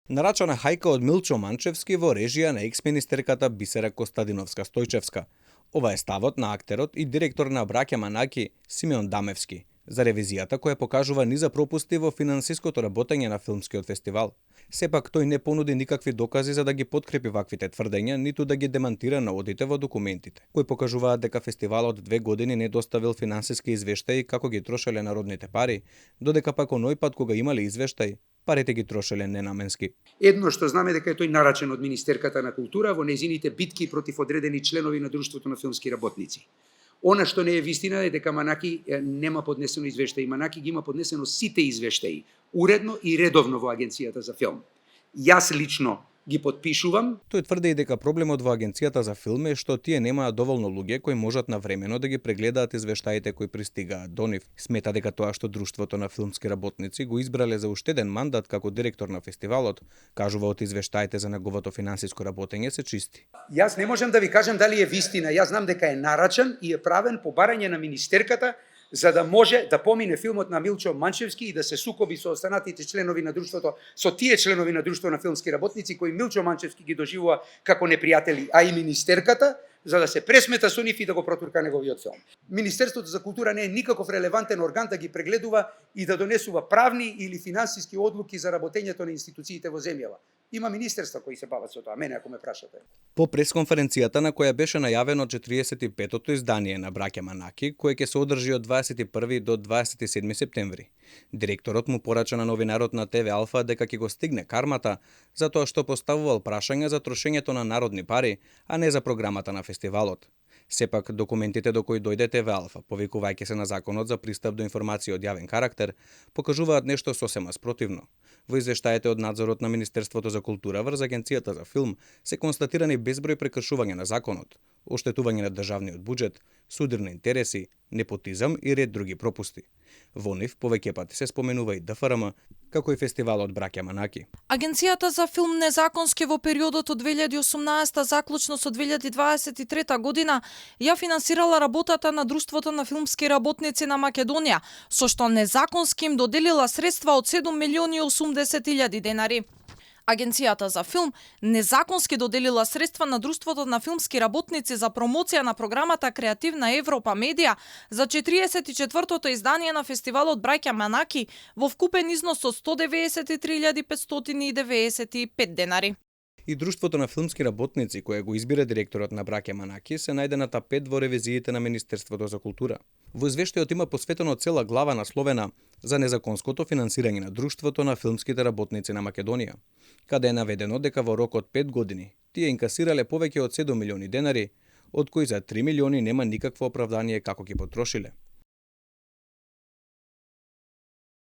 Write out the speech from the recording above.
Нарачана хајка од Милчо Манчевски во режија на екс-министерката Бисера Костадиновска-Стојчевска. Ова е ставот на актерот и директор на Браќа Манаки Симеон Дамевски за ревизијата која покажува низа пропусти во финансиското работење на филмскиот фестивал. Сепак тој не понуди никакви докази за да ги подкрепи ваквите тврдења, ниту да ги демантира наодите во документите, кои покажуваат дека фестивалот 2 години не доставил финансиски извештаи како ги трошеле народните пари, додека пак оној пат кога имале извештај, парите ги трошеле ненаменски. Едно што знаме дека е тој нарачен од Министерката на култура во незините битки против одредени членови на Друштвото на филмски работници. Она што не е вистина е дека Манаки нема поднесено извештај. Манаки ги има поднесено сите извештаи, уредно и редовно во Агенцијата за филм. Јас лично ги подпишувам. Тој тврди и дека проблемот во Агенцијата за филм е што тие немаат доволно луѓе кои можат навремено да ги прегледаат извештаите кои пристигаат до нив. Смета дека тоа што Друштвото на филмски работници го избрале за уште еден мандат како директор на фестивалот, кажува од извештаите за неговото финансиско работење се чисти. Јас не можам да ви кажам дали е вистина. Јас знам дека е нарачен и е правен по барање на министерката за да може да помине филмот на Милчо Манчевски и да се сукоби со останатите членови на друштвото, со тие членови на Друштвото на филмски работници кои Милчо Манчевски ги доживува како непријатели, а и министерката, за да се пресмета со нив и да го протурка неговиот филм. Министерството за култура не е никаков релевантен орган да ги прегледува и да донесува правни или финансиски одлуки за работењето на институциите во земјава. Има министерства кои се бават со тоа, мене ако ме прашате. По пресконференцијата на која беше најавено 45-тото издание на Браќа Манаки, кое ќе се одржи од 21 до 27 септември, директорот му порача на новинарот на ТВ Алфа дека ќе го стигне кармата затоа што поставувал прашања за трошењето на народни пари, а не за програмата на фестивалот. Сепак, документите до кои дојде ТВ Алфа, повикувајќи се на Законот за пристап до информации од јавен карактер, покажуваат нешто сосема спротивно. Во извештаите од надзорот на Министерството за култура врз Агенцијата за филм се констатирани безброј прекршување на законот, оштетување на државниот буџет, судирни интереси, непотизам и ред други пропусти. Во нив повеќе пати се споменува и ДФРМ, како и фестивалот Браќа Манаки. Агенцијата за филм незаконски во периодот од 2018 заклучно со 2023 година ја финансирала работата на Друштвото на филмски работници на Македонија, со што незаконски им доделила средства од 7.080.000 денари. Агенцијата за филм незаконски доделила средства на Друштвото на филмски работници за промоција на програмата Креативна Европа Медија за 44-тото издание на фестивалот Браќа Манаки во вкупен износ од 193.595 денари. И Друштвото на филмски работници, кое го избира директорот на Браќа Манаки, се најде на тапет во ревизиите на Министерството за култура. Во извештајот има посветено цела глава насловена за незаконското финансирање на Друштвото на филмските работници на Македонија, каде е наведено дека во рок од 5 години тие инкасирале повеќе од 7 милиони денари, од кои за 3 милиони нема никакво оправдание како ги потрошиле.